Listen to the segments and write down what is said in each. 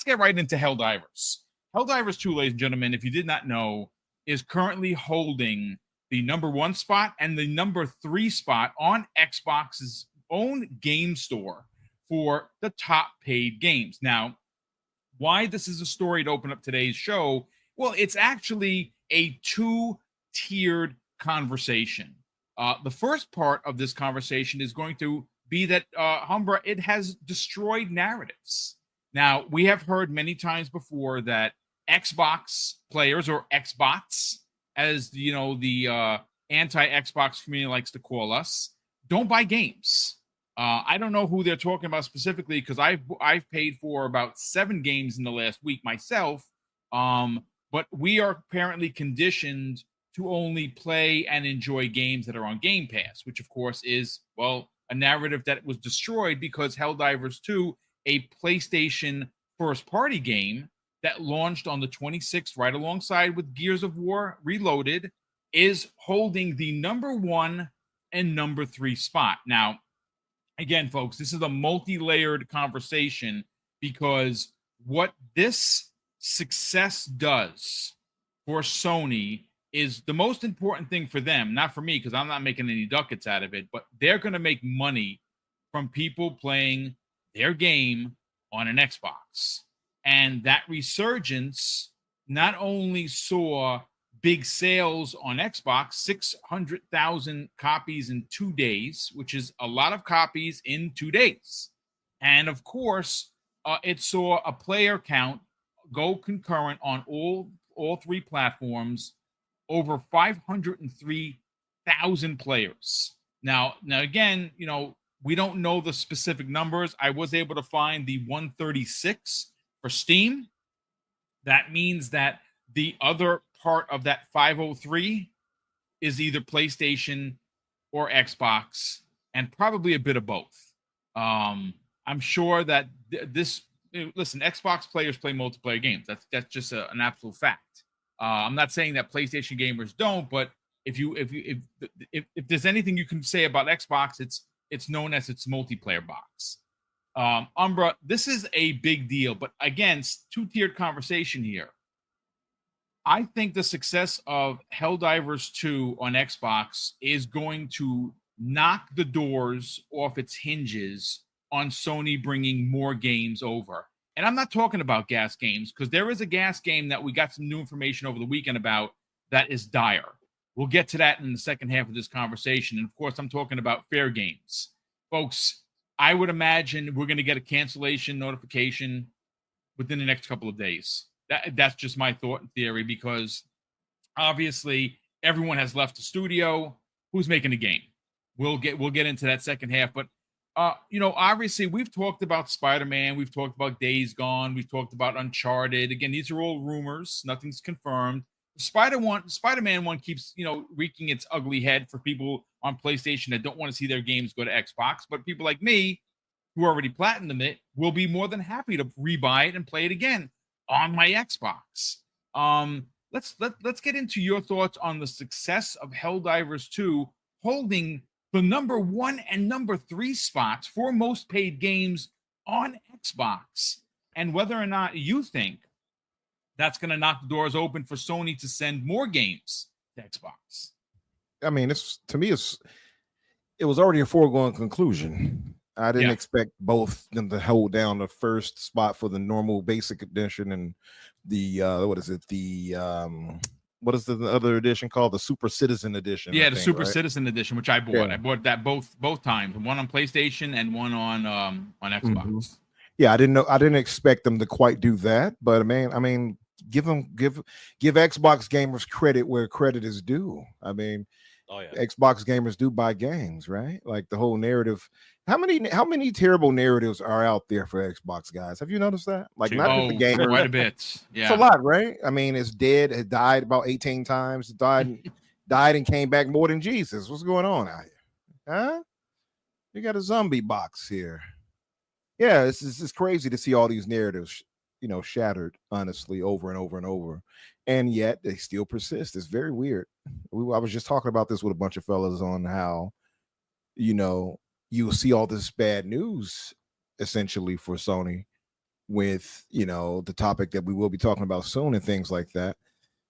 get right into Helldivers. Helldivers 2, ladies and gentlemen, if you did not know, is currently holding the #1 spot and the #3 spot on Xbox's own game store for the top paid games. Now, why this is a story to open up today's show? Well, it's actually a two-tiered conversation. The first part of this conversation is going to be that Humbra, it has destroyed narratives. Now, we have heard many times before that Xbox players, or Xbots, as you know, the anti-Xbox community likes to call us, don't buy games. I don't know who they're talking about specifically, because I've paid for about 7 games in the last week myself. But we are apparently conditioned to only play and enjoy games that are on Game Pass, which of course is, well, a narrative that was destroyed because Helldivers 2, a PlayStation first-party game that launched on the 26th, right alongside with Gears of War Reloaded, is holding the #1 and #3 spot. Now, again, folks, this is a multi-layered conversation, because what this success does for Sony is the most important thing for them, not for me, because I'm not making any ducats out of it, but they're going to make money from people playing their game on an Xbox. And that resurgence not only saw big sales on Xbox, 600,000 copies in 2 days, which is a lot of copies in 2 days. And of course, it saw a player count go concurrent on all 3 platforms, over 503,000 players. Now again, you know, we don't know the specific numbers. I was able to find the 136 for Steam. That means that the other part of that 503 is either PlayStation or Xbox, and probably a bit of both. I'm sure that listen, Xbox players play multiplayer games. That's just an absolute fact. I'm not saying that PlayStation gamers don't, but if there's anything you can say about Xbox, it's known as its multiplayer box. Umbra, this is a big deal, but again, two-tiered conversation here. I think the success of Helldivers 2 on Xbox is going to knock the doors off its hinges on Sony bringing more games over. And I'm not talking about gas games, because there is a gas game that we got some new information over the weekend about that is dire. We'll get to that in the second half of this conversation. And of course, I'm talking about fair games. Folks, I would imagine we're going to get a cancellation notification within the next couple of days. That's just my thought and theory, because obviously everyone has left the studio. Who's making the game? We'll get into that second half, but you know, obviously we've talked about Spider-Man, we've talked about Days Gone, we've talked about Uncharted. Again, these are all rumors, nothing's confirmed. Spider-Man one keeps, you know, wreaking its ugly head for people on PlayStation that don't want to see their games go to Xbox, but people like me who already platinumed it will be more than happy to rebuy it and play it again on my Xbox. Let's get into your thoughts on the success of Helldivers 2 holding the #1 and #3 spots for most paid games on Xbox, and whether or not you think that's going to knock the doors open for Sony to send more games to Xbox. I mean, it was already a foregone conclusion. I didn't expect both them to hold down the first spot for the normal basic edition and the what is the other edition called? The Super Citizen edition. Yeah, the Super Citizen edition, which I bought. Yeah. I bought that both times, one on PlayStation and one on Xbox. Mm-hmm. Yeah, I didn't expect them to quite do that, but I mean, give Xbox gamers credit where credit is due. I mean, Xbox gamers do buy games, right? Like the whole narrative. How many terrible narratives are out there for Xbox guys? Have you noticed that? Like, not just the gamer, quite a bit. Yeah, it's a lot, right? I mean, it's dead. It died about 18 times. It died and came back more than Jesus. What's going on out here? Huh? You got a zombie box here. Yeah, it's crazy to see all these narratives, you know, shattered, honestly, over and over and over, and yet they still persist. It's very weird. I was just talking about this with a bunch of fellas on how, you know, you see all this bad news essentially for Sony, with, the topic that we will be talking about soon and things like that.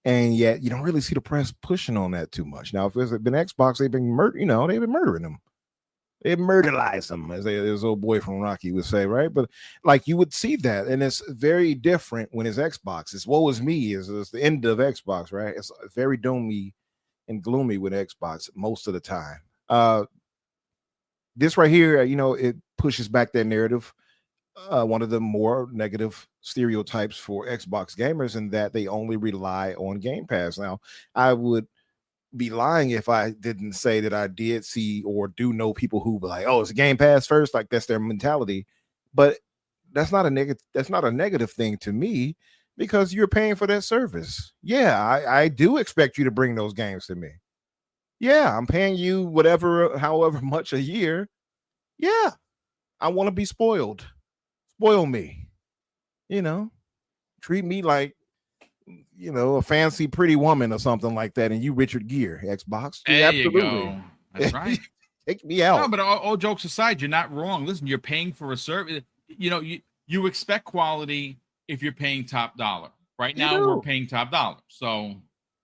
And yet you don't really see the press pushing on that too much. Now, if it's been Xbox, they've been they've been murdering them. They murderized them, as his old boy from Rocky would say, right? But like you would see that, and it's very different when it's Xbox. It's woe is me, is the end of Xbox, right? It's very doomy and gloomy with Xbox most of the time. This right here, it pushes back that narrative. One of the more negative stereotypes for Xbox gamers, in that they only rely on Game Pass. Now, I would be lying if I didn't say that I did see or do know people who be like, "Oh, it's Game Pass first," like that's their mentality. But that's not a negative. That's not a negative thing to me, because you're paying for that service. Yeah, I do expect you to bring those games to me. Yeah, I'm paying you whatever, however much a year. Yeah, I want to be spoiled. Spoil me. Treat me like a fancy pretty woman or something like that, and you Richard Gere, Xbox. There you go. That's right. Take me out. No, but all jokes aside, you're not wrong. Listen, you're paying for a service. You expect quality if you're paying top dollar. Right now, we're paying top dollar. So,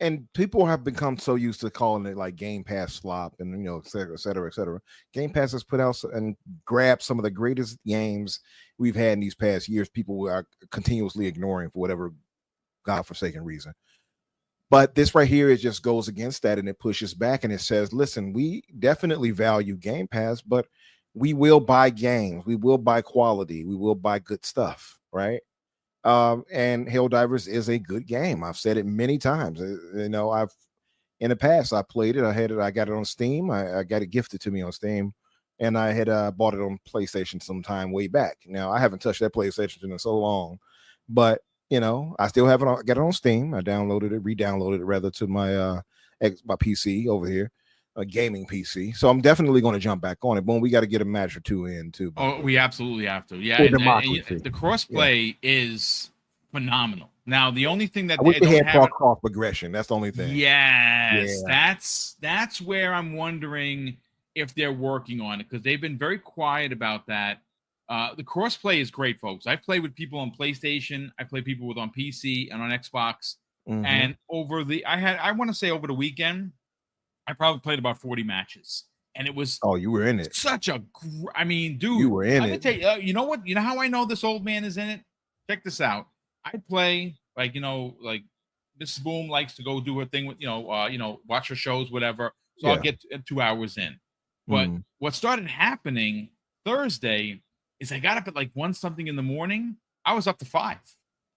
and people have become so used to calling it like Game Pass slop, and et cetera, et cetera, et cetera. Game Pass has put out and grabbed some of the greatest games we've had in these past years. People are continuously ignoring for whatever godforsaken reason. But this right here, it just goes against that, and it pushes back, and it says, listen, we definitely value Game Pass, but we will buy games, we will buy quality, we will buy good stuff, right? And Helldivers is a good game. I've said it many times. I've in the past I played it. I got it on Steam. I got it gifted to me on Steam, and I had bought it on PlayStation sometime way back. Now I haven't touched that PlayStation in so long, but I still have it on, got it on Steam. I re-downloaded it rather, to my my PC over here, a gaming PC. So I'm definitely going to jump back on it. Boom, we got to get a match or two in too. Oh, we absolutely have to. Yeah, and the crossplay is phenomenal. Now, the only thing that they don't have cross progression. That's the only thing. Yes, yeah. That's where I'm wondering if they're working on it, because they've been very quiet about that. The crossplay is great, folks. I've played with people on PlayStation. I play people with on PC and on Xbox. Mm-hmm. And I want to say over the weekend, I probably played about 40 matches, and it was. Oh, you were in it. Such a, dude, you were in it. Tell you, you know what? You know how I know this old man is in it? Check this out. I play like Mrs. Boom likes to go do her thing with watch her shows, whatever. So I'll get 2 hours in. But what started happening Thursday is I got up at like 1 something in the morning. I was up to 5.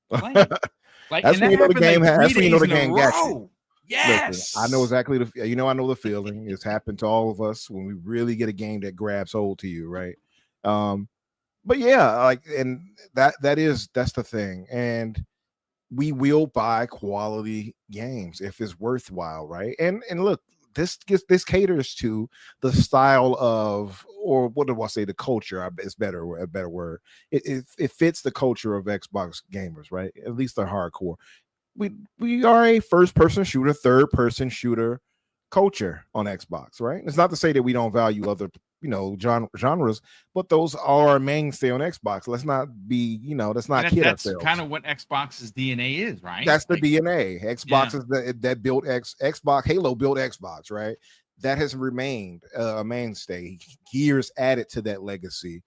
Playing. That's when the game has. That's when you know the game got you. Yes, listen, I know exactly I know the feeling. It's happened to all of us when we really get a game that grabs hold to you, right? But yeah, and that's the thing. And we will buy quality games if it's worthwhile, right? And look, this caters to the style of, or what do I say, the culture? It's a better word. It fits the culture of Xbox gamers, right? At least they're hardcore. We are a first-person shooter, third-person shooter culture on Xbox, right? It's not to say that we don't value other, genres, but those are our mainstay on Xbox. Let's not be, let's not kid ourselves. That's kind of what Xbox's DNA is, right? That's the DNA. Xbox is that built Xbox. Halo built Xbox, right? That has remained a mainstay. Gears added to that legacy.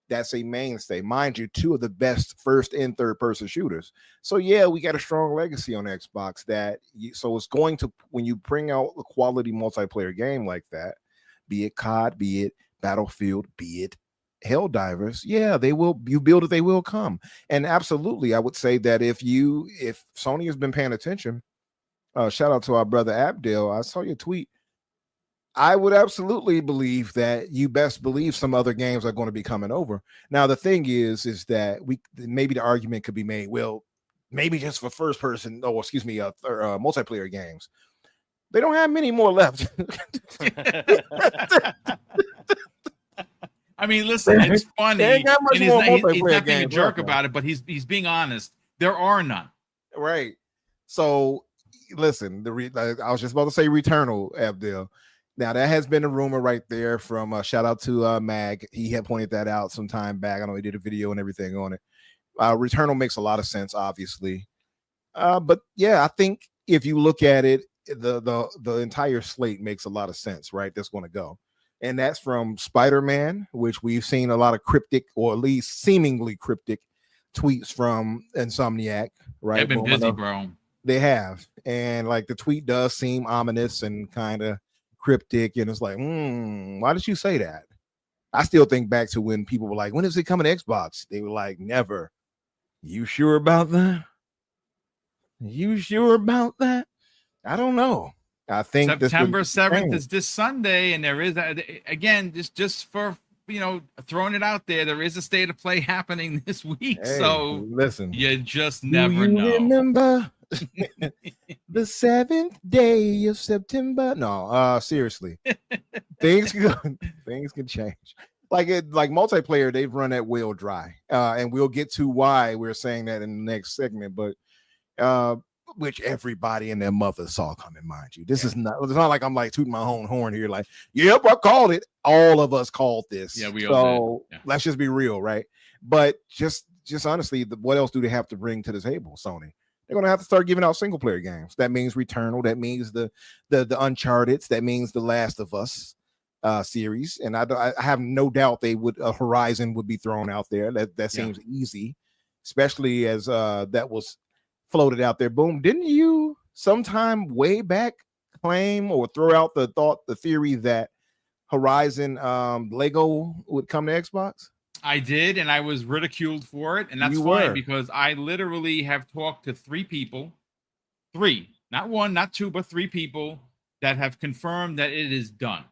That's a mainstay. Mind you, 2 of the best first and third person shooters. So yeah, we got a strong legacy on Xbox so it's going to, when you bring out a quality multiplayer game like that, be it COD, be it Battlefield, be it Helldivers, yeah, they will, you build it, they will come. And absolutely, I would say that if Sony has been paying attention, shout out to our brother Abdel. I saw your tweet. I would absolutely believe that you best believe some other games are going to be coming over. Now, the thing is that maybe the argument could be made, well, maybe just for multiplayer games. They don't have many more left. I mean, listen, it's funny. He's not being a jerk about it, but he's being honest. There are none. Right. So, listen, I was just about to say Returnal, Abdel. Now, that has been a rumor right there from shout out to Mag. He had pointed that out some time back. I know he did a video and everything on it. Returnal makes a lot of sense, obviously. But yeah, I think if you look at it, the entire slate makes a lot of sense, right? That's going to go. And that's from Spider-Man, which we've seen a lot of cryptic, or at least seemingly cryptic, tweets from Insomniac, right? They've been busy, bro. They have. And like the tweet does seem ominous and kind of cryptic. And it's like, why did you say that? I still think back to when people were like, when is it coming to Xbox? They were like, never. You sure about that? You sure about that? I don't know. I think September 7th is this Sunday, and there is again just for throwing it out there is a state of play happening this week. Hey, so listen, you just never know. Remember the 7th day of September? No, seriously, things can change. Like multiplayer, they've run that well dry, and we'll get to why we're saying that in the next segment, but. Which everybody and their mother saw coming, mind you. It's not like I'm like tooting my own horn here, like, yep, I called it. All of us called this. Yeah, we all did. Yeah. Let's just be real, right? But just honestly, what else do they have to bring to the table, Sony? They're gonna have to start giving out single player games. That means Returnal, that means the Uncharted, that means the Last of Us series. And I have no doubt they would Horizon would be thrown out there. That seems easy, especially as that was floated out there. Boom, didn't you sometime way back claim or throw out the theory that Horizon Lego would come to Xbox? I did, and I was ridiculed for it, and that's fine because I literally have talked to 3 people, 3, not 1, not 2, but 3 people that have confirmed that it is done.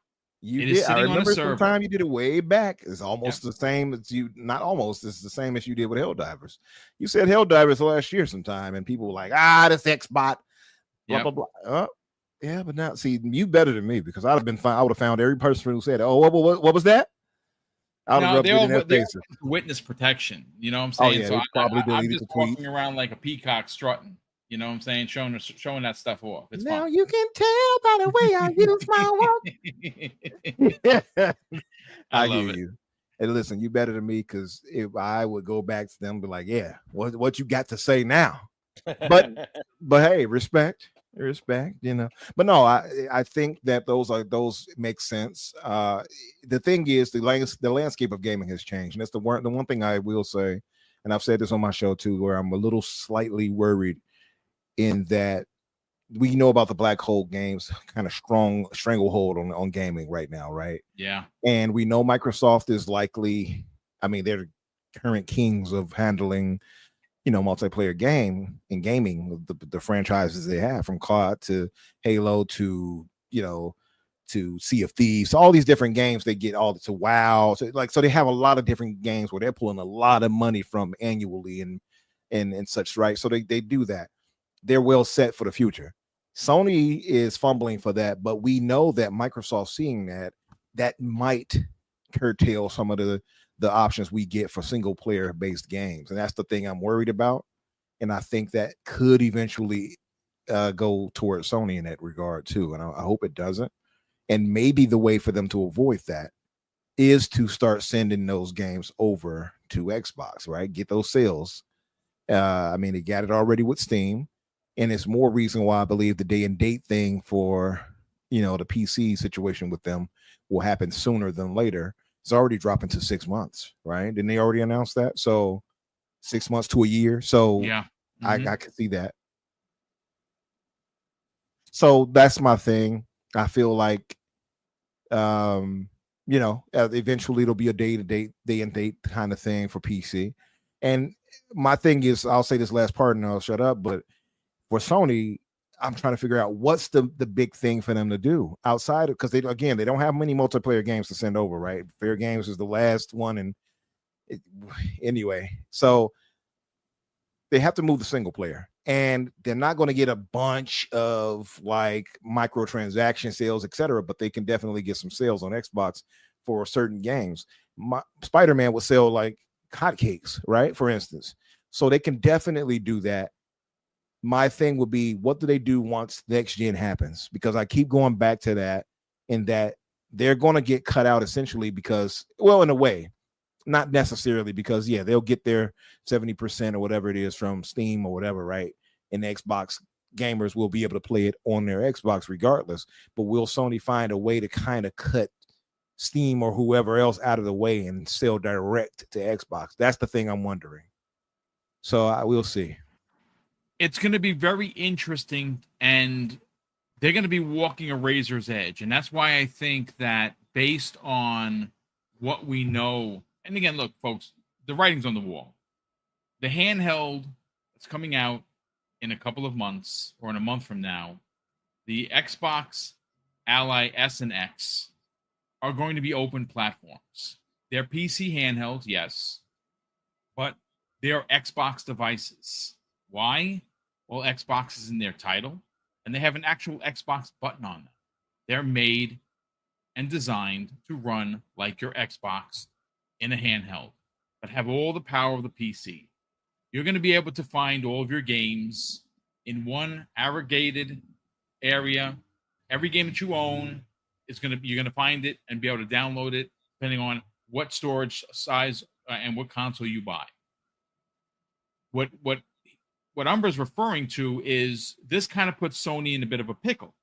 It is sitting on a server. Sometime you did it way back. It's almost the same as you, not almost, it's the same as you did with Helldivers. You said Helldivers last year sometime, and people were like, this Xbot, blah, blah, blah. Yeah, but now, see, you better than me because I would have found every person who said, what was that? They're witness protection. You know what I'm saying? So I'm just walking around like a peacock strutting. You know what I'm saying? Showing that stuff off. It's now fun. You can tell by the way I use my walk. I hear you. And listen, you better than me because if I would go back to them and be like, yeah, what you got to say now? But hey, respect, but no, I think that those make sense. The thing is, the landscape of gaming has changed, and that's the one thing I will say, and I've said this on my show too, where I'm a little slightly worried in that we know about the black hole games, kind of strong stranglehold on gaming right now, right? Yeah. And we know Microsoft is likely, they're the current kings of handling, multiplayer gaming, the franchises they have, from COD to Halo to, to Sea of Thieves, all these different games they get all to WoW. So they have a lot of different games where they're pulling a lot of money from annually and such, right? So they do that. They're well set for the future. Sony is fumbling for that, but we know that Microsoft seeing that might curtail some of the options we get for single player based games. And that's the thing I'm worried about. And I think that could eventually go towards Sony in that regard too. And I hope it doesn't. And maybe the way for them to avoid that is to start sending those games over to Xbox, right? Get those sales. They got it already with Steam. And it's more reason why I believe the day and date thing for, the PC situation with them will happen sooner than later. It's already dropping to 6 months, right? Didn't they already announce that? So 6 months to a year. So yeah, I can see that. So that's my thing. I feel like, eventually it'll be a day and date kind of thing for PC. And my thing is, I'll say this last part and I'll shut up, but for Sony, I'm trying to figure out what's the big thing for them to do outside of, because they don't have many multiplayer games to send over, right? Fair Games is the last one, and anyway, so they have to move the single player, and they're not going to get a bunch of like microtransaction sales, etc. But they can definitely get some sales on Xbox for certain games. Spider-Man would sell like hotcakes, right? For instance, so they can definitely do that. My thing would be, what do they do once next gen happens? Because I keep going back to that, in that they're going to get cut out essentially because, well, in a way, Not necessarily, because they'll get their 70% or whatever it is from Steam or whatever, right? And the Xbox gamers will be able to play it on their Xbox regardless. But will Sony find a way to kind of cut Steam or whoever else out of the way and sell direct to Xbox? That's the thing I'm wondering. So I will see. It's going to be very interesting, and they're going to be walking a razor's edge. And that's why I think that based on what we know, and again, look, folks, the writing's on the wall. The handheld that's coming out in a couple of months or in a month from now, the Xbox Ally S and X are going to be open platforms. They're PC handhelds, yes, but they are Xbox devices. Why? Well, Xbox is in their title, and they have an actual Xbox button on them. They're made and designed to run like your Xbox in a handheld, but have all the power of the PC. You're going to be able to find all of your games in one aggregated area. Every game that you own you're going to find it and be able to download it depending on what storage size and what console you buy. What Umbra's referring to is this kind of puts Sony in a bit of a pickle,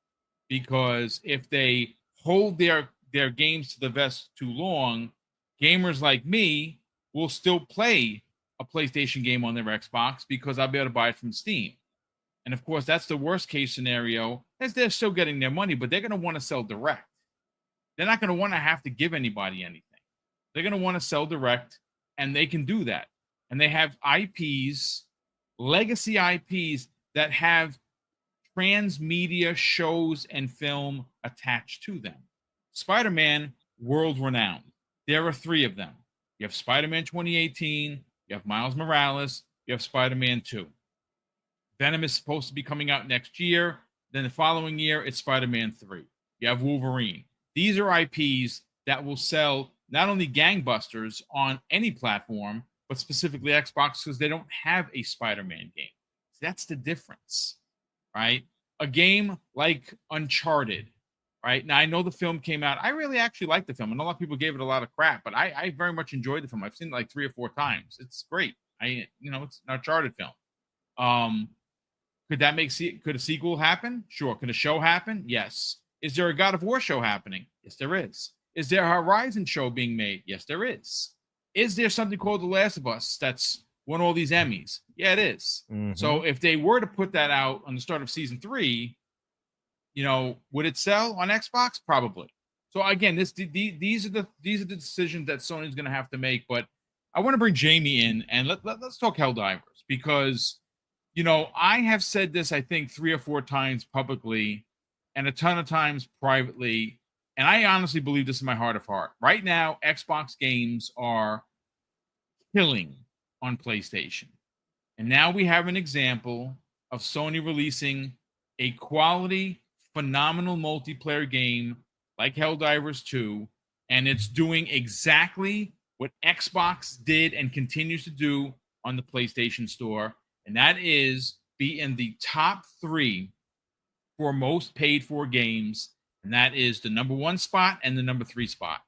because if they hold their games to the vest too long, gamers like me will still play a PlayStation game on their Xbox because I'll be able to buy it from Steam. And of course, that's the worst case scenario, as they're still getting their money, but they're going to want to sell direct. They're not going to want to have to give anybody anything. They're going to want to sell direct, and they can do that. And they have IPs, legacy IPs, that have transmedia shows and film attached to them. Spider-Man, world-renowned. There are 3 of them. You have Spider-Man 2018, you have Miles Morales, you have Spider-Man 2. Venom is supposed to be coming out next year. Then the following year, it's Spider-Man 3. You have Wolverine. These are IPs that will sell not only gangbusters on any platform, but specifically Xbox, because they don't have a Spider-Man game. That's the difference, right? A game like Uncharted, right? Now, I know the film came out. I really actually like the film. And a lot of people gave it a lot of crap, but I very much enjoyed the film. I've seen it like 3 or 4 times. It's great. It's an Uncharted film. Could a sequel happen? Sure. Could a show happen? Yes. Is there a God of War show happening? Yes, there is. Is there a Horizon show being made? Yes, there is. Is there something called The Last of Us that's won all these Emmys? Yeah, it is. Mm-hmm. So if they were to put that out on the start of season 3, would it sell on Xbox? Probably. So again, these are the decisions that Sony's going to have to make. But I want to bring Jamie in, and let's talk Helldivers, because I have said this, I think 3 or 4 times publicly and a ton of times privately, and I honestly believe this in my heart of heart. Right now, Xbox games are killing on PlayStation. And now we have an example of Sony releasing a quality, phenomenal multiplayer game like Helldivers 2, and it's doing exactly what Xbox did and continues to do on the PlayStation Store, and that is be in the top 3 for most paid for games, and that is the number 1 spot and the number 3 spot.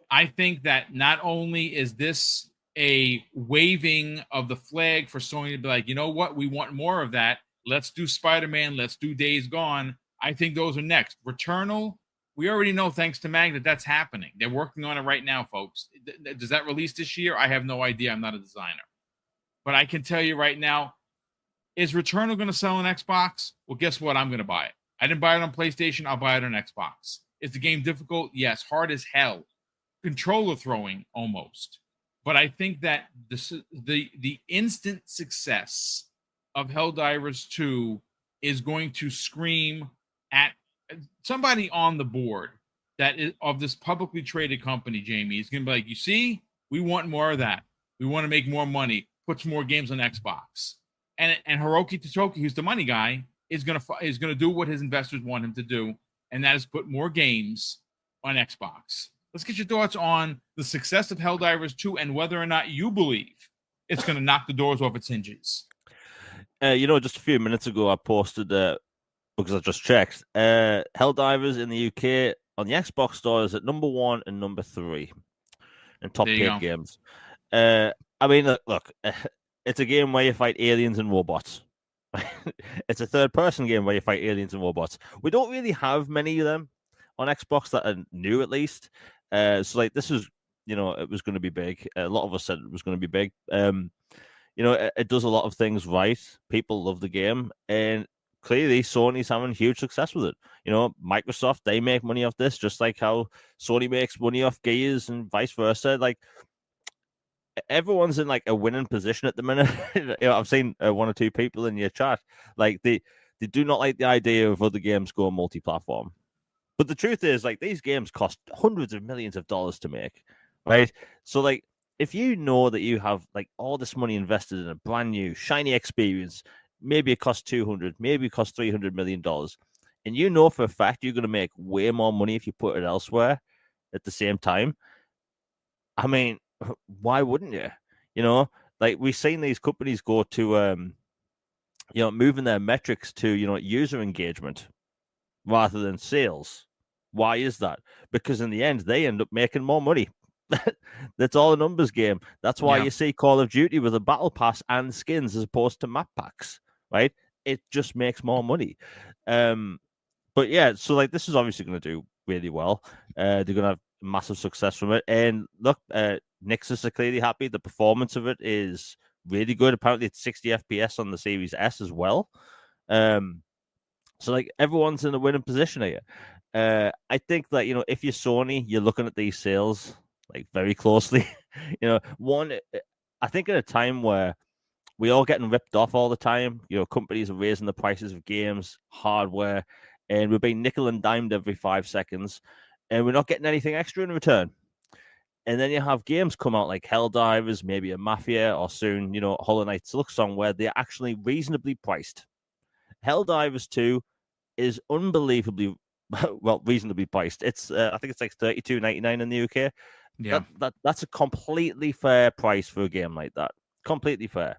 I think that not only is this a waving of the flag for Sony to be like, you know what, we want more of that. Let's do Spider-Man. Let's do Days Gone. I think those are next. Returnal, we already know, thanks to Mag, that's happening. They're working on it right now, folks. Does that release this year? I have no idea. I'm not a designer. But I can tell you right now, is Returnal going to sell on Xbox? Well, guess what? I'm going to buy it. I didn't buy it on PlayStation. I'll buy it on Xbox. Is the game difficult? Yes. Hard as hell. Controller throwing, almost. But I think that the instant success of Helldivers 2 is going to scream at somebody on the board that is of this publicly traded company, Jamie. Is going to be like, you see, we want more of that. We want to make more money. Put some more games on Xbox. And Hiroki Totoki, who's the money guy, is gonna do what his investors want him to do, and that is put more games on Xbox. Let's get your thoughts on the success of Helldivers 2 and whether or not you believe it's going to knock the doors off its hinges. Just a few minutes ago, I posted because I just checked. Helldivers in the UK on the Xbox store is at number 1 and number 3. and top There you paid go. games. I mean, look, it's a game where you fight aliens and robots. It's a third-person game where you fight aliens and robots. We don't really have many of them on Xbox that are new, at least. So like this is, it was going to be big. A lot of us said it was going to be big. It does a lot of things right. People love the game, and clearly Sony's having huge success with it. Microsoft, they make money off this, just like how Sony makes money off Gears and vice versa. Like everyone's in like a winning position at the minute. I've seen one or two people in your chat, like they do not like the idea of other games going multi-platform. But the truth is, like, these games cost hundreds of millions of dollars to make, right? So, like, if you know that you have like all this money invested in a brand new shiny experience, maybe it costs 200, maybe it costs $300 million, and you know for a fact you're going to make way more money if you put it elsewhere at the same time. I mean, why wouldn't you? Like we've seen these companies go to, moving their metrics to, user engagement rather than sales. Why is that? Because in the end, they end up making more money. That's all a numbers game. That's why you see Call of Duty with a battle pass and skins as opposed to map packs, right? It just makes more money. But yeah, so like this is obviously going to do really well. They're going to have massive success from it. And look, Nixus are clearly happy. The performance of it is really good. Apparently, it's 60 FPS on the Series S as well. So like everyone's in a winning position here. I think that if you're Sony, you're looking at these sales like very closely. I think at a time where we're all getting ripped off all the time, companies are raising the prices of games, hardware, and we're being nickel and dimed every 5 seconds, and we're not getting anything extra in return. And then you have games come out like Helldivers, maybe a Mafia, or soon, Hollow Knight Silksong, where they're actually reasonably priced. Helldivers 2 is unbelievably reasonably priced. It's I think it's like $32.99 in the UK. Yeah, that's a completely fair price for a game like that. Completely fair.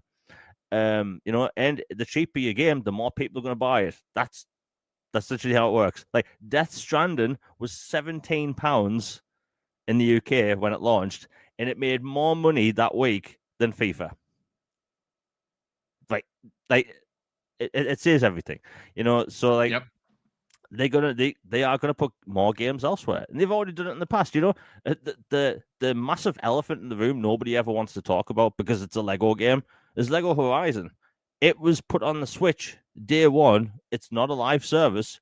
And the cheaper your game, the more people are going to buy it. That's literally how it works. Like Death Stranding was £17 in the UK when it launched, and it made more money that week than FIFA. Like it says everything, So like, they are gonna put more games elsewhere, and they've already done it in the past. The massive elephant in the room nobody ever wants to talk about because it's a Lego game is Lego Horizon. It was put on the Switch day one. It's not a live service,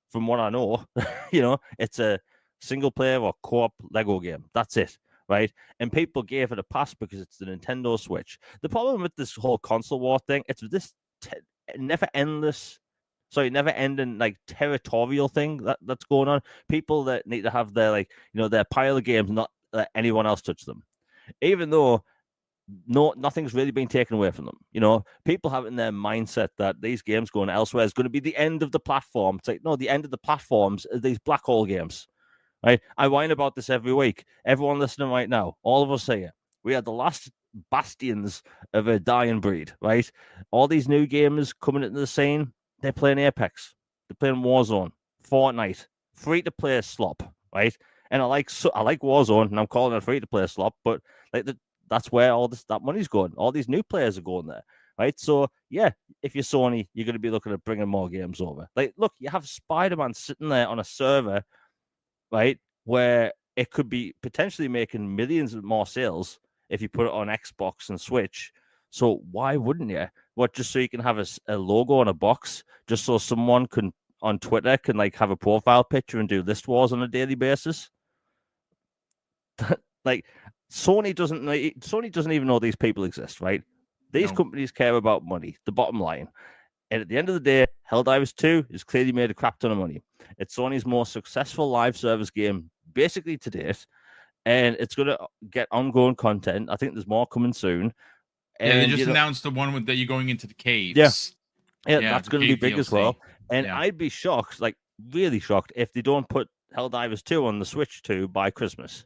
from what I know. It's a single player or co-op Lego game. That's it, right? And people gave it a pass because it's the Nintendo Switch. The problem with this whole console war thing, it's this never ending like territorial thing that's going on. People that need to have their their pile of games, not let anyone else touch them, even though nothing's really been taken away from them. People have in their mindset that these games going elsewhere is going to be the end of the platform. It's like, no, the end of the platforms are these black hole games, right? I whine about this every week. Everyone listening right now, all of us say it. We are the last bastions of a dying breed, right? All these new gamers coming into the scene, they're playing Apex, they're playing Warzone, Fortnite, free-to-play slop, right? And I like Warzone, and I'm calling it free-to-play slop, but like that's where all that money's going. All these new players are going there, right? So yeah, if you're Sony, you're going to be looking at bringing more games over. Like, look, you have Spider-Man sitting there on a server, right, where it could be potentially making millions of more sales if you put it on Xbox and Switch. So why wouldn't you? What, just so you can have a logo on a box, just so someone can on Twitter can like have a profile picture and do list wars on a daily basis? Like Sony doesn't even know these people exist, right? These companies care about money, the bottom line. And at the end of the day, Helldivers 2 has clearly made a crap ton of money. It's Sony's most successful live service game, basically to date. And it's going to get ongoing content. I think there's more coming soon. And they just announced the one that you're going into the caves. Yeah, that's going to be big DLC as well. And I'd be shocked, like really shocked, if they don't put Helldivers 2 on the Switch 2 by Christmas.